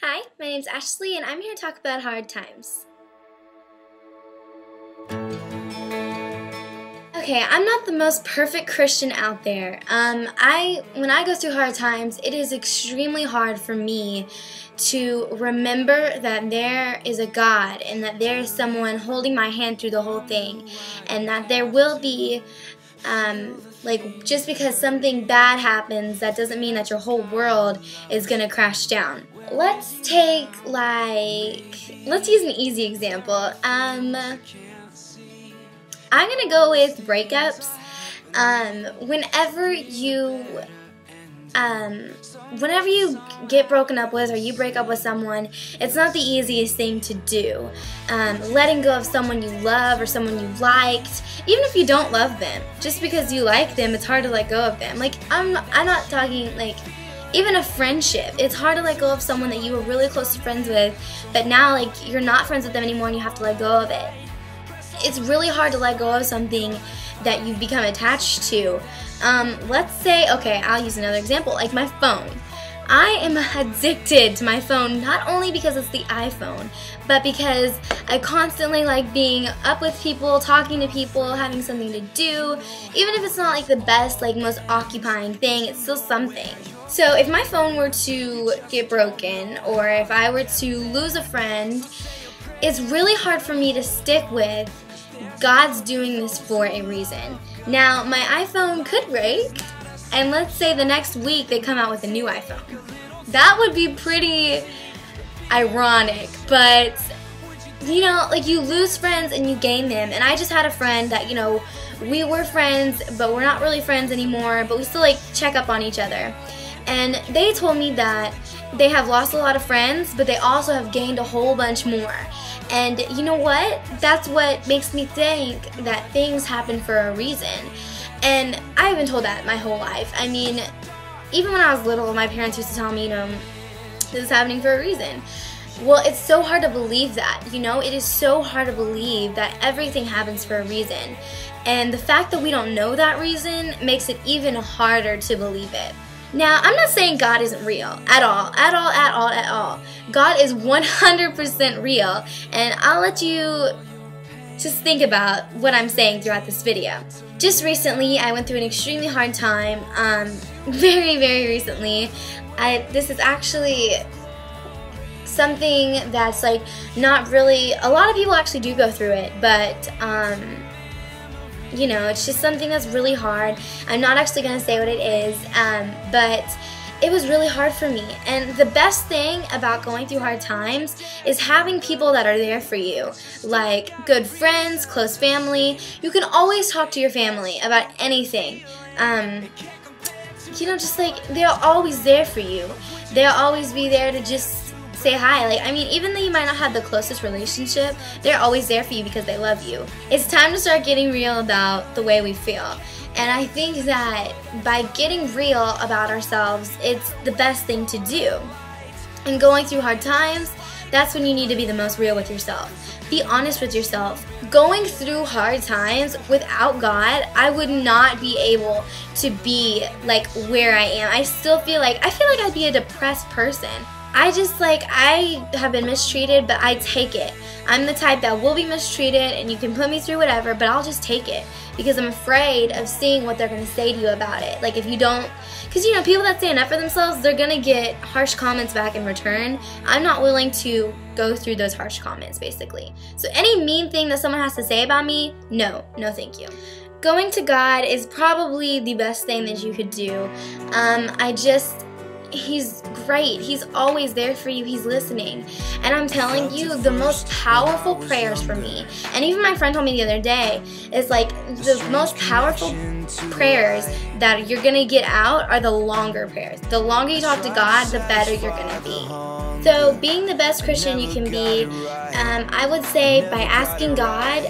Hi, my name's Ashley and I'm here to talk about hard times. Okay, I'm not the most perfect Christian out there. When I go through hard times, it is extremely hard for me to remember that there is a God and that there is someone holding my hand through the whole thing, and that there will be just because something bad happens, that doesn't mean that your whole world is gonna crash down. Let's use an easy example. I'm gonna go with breakups. Whenever you get broken up with or you break up with someone, it's not the easiest thing to do. Letting go of someone you love or someone you liked, even if you don't love them, just because you like them, it's hard to let go of them. I'm not talking even a friendship. It's hard to let go of someone that you were really close friends with, but now you're not friends with them anymore and you have to let go of it. It's really hard to let go of something that you've become attached to. Let's say, okay, I'll use another example, like my phone. I am addicted to my phone, not only because it's the iPhone, but because I constantly like being up with people, talking to people, having something to do. Even if it's not the best, most occupying thing, it's still something. So if my phone were to get broken, or if I were to lose a friend, it's really hard for me to stick with God's doing this for a reason. Now, my iPhone could break, and let's say the next week they come out with a new iPhone. That would be pretty ironic, but you lose friends and you gain them. And I just had a friend that, we were friends, but we're not really friends anymore, but we still check up on each other. And they told me that they have lost a lot of friends, but they also have gained a whole bunch more. And you know what? That's what makes me think that things happen for a reason. And I've been told that my whole life. I mean, even when I was little, my parents used to tell me, this is happening for a reason. Well, it's so hard to believe that, It is so hard to believe that everything happens for a reason. And the fact that we don't know that reason makes it even harder to believe it. Now, I'm not saying God isn't real at all. God is 100% real, and I'll let you just think about what I'm saying throughout this video. Just recently, I went through an extremely hard time, very, very recently. This is actually something that's not really, a lot of people actually do go through it, but it's just something that's really hard. I'm not actually going to say what it is, but it was really hard for me. And the best thing about going through hard times is having people that are there for you, like good friends, close family. You can always talk to your family about anything. They're always there for you. They'll always be there to just say hi. Even though you might not have the closest relationship, they're always there for you because they love you. It's time to start getting real about the way we feel. And I think that by getting real about ourselves, it's the best thing to do. And going through hard times, that's when you need to be the most real with yourself. Be honest with yourself. Going through hard times without God, I would not be able to be where I am. I feel like I'd be a depressed person. I have been mistreated, but I take it. I'm the type that will be mistreated, and you can put me through whatever, but I'll just take it because I'm afraid of seeing what they're going to say to you about it. If you don't, because people that stand up for themselves, they're going to get harsh comments back in return. I'm not willing to go through those harsh comments, basically. So any mean thing that someone has to say about me, no thank you. Going to God is probably the best thing that you could do. He's great. He's always there for you. He's listening. And I'm telling you, the most powerful prayers for me, and even my friend told me the other day, is the most powerful prayers that you're going to get out are the longer prayers. The longer you talk to God, the better you're going to be. So being the best Christian you can be, I would say by asking God,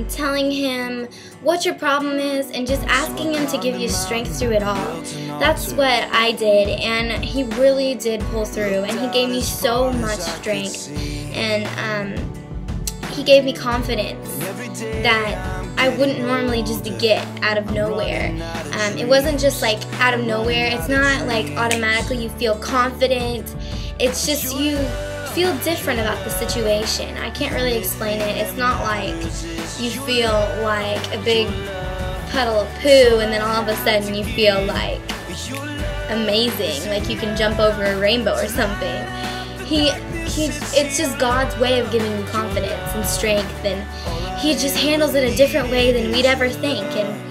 telling Him what your problem is, and just asking Him to give you strength through it all. That's what I did, and He really did pull through, and He gave me so much strength, and He gave me confidence that I wouldn't normally just get out of nowhere. It wasn't just out of nowhere. It's not automatically you feel confident it's just you feel different about the situation. I can't really explain it. It's not like you feel like a big puddle of poo and then all of a sudden you feel like amazing, like you can jump over a rainbow or something. It's just God's way of giving you confidence and strength, and He just handles it a different way than we'd ever think. And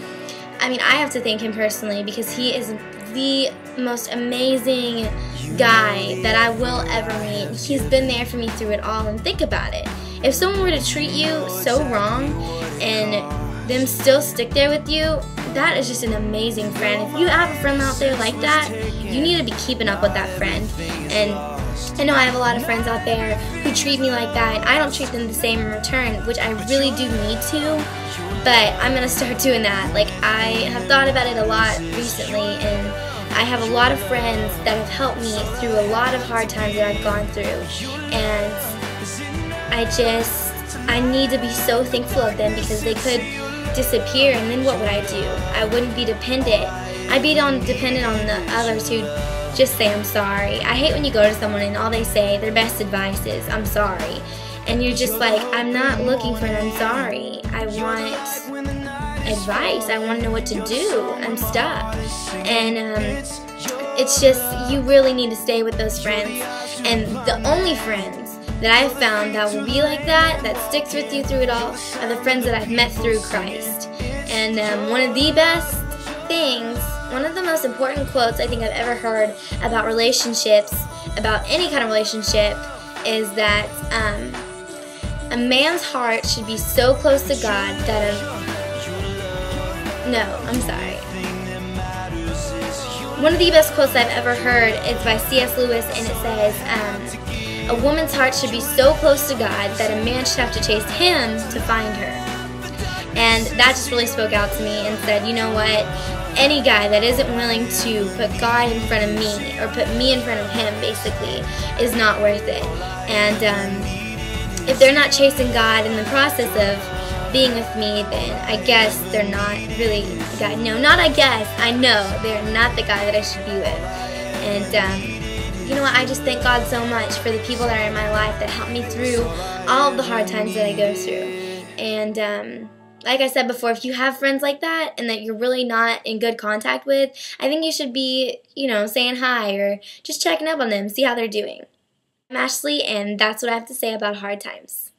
I mean, I have to thank Him personally because He is the most amazing guy that I will ever meet. He's been there for me through it all. And think about it. If someone were to treat you so wrong and them still stick there with you, that is just an amazing friend. If you have a friend out there like that, you need to be keeping up with that friend. And I know I have a lot of friends out there who treat me like that, and I don't treat them the same in return, which I really do need to, but I'm going to start doing that. Like, I have thought about it a lot recently, and I have a lot of friends that have helped me through a lot of hard times that I've gone through, and I need to be so thankful of them because they could disappear, and then what would I do? I wouldn't be dependent. I'd be dependent on the others who just say I'm sorry. I hate when you go to someone and all they say, their best advice is, I'm sorry. And you're just like, I'm not looking for an I'm sorry. I want advice. I want to know what to do. I'm stuck. And it's just, you really need to stay with those friends. And the only friends that I've found that will be like that sticks with you through it all, are the friends that I've met through Christ. And one of the best things, one of the most important quotes I think I've ever heard about relationships, about any kind of relationship, is that a man's heart should be so close to God that one of the best quotes I've ever heard is by C.S. Lewis, and it says, a woman's heart should be so close to God that a man should have to chase him to find her. And that just really spoke out to me and said, you know what? Any guy that isn't willing to put God in front of me, or put me in front of him, basically, is not worth it. And if they're not chasing God in the process of being with me, then I guess they're not really the guy. No, not I guess. I know they're not the guy that I should be with. And you know what? I just thank God so much for the people that are in my life that help me through all of the hard times that I go through. And like I said before, if you have friends like that and that you're really not in good contact with, I think you should be, saying hi or just checking up on them, see how they're doing. I'm Ashley, and that's what I have to say about hard times.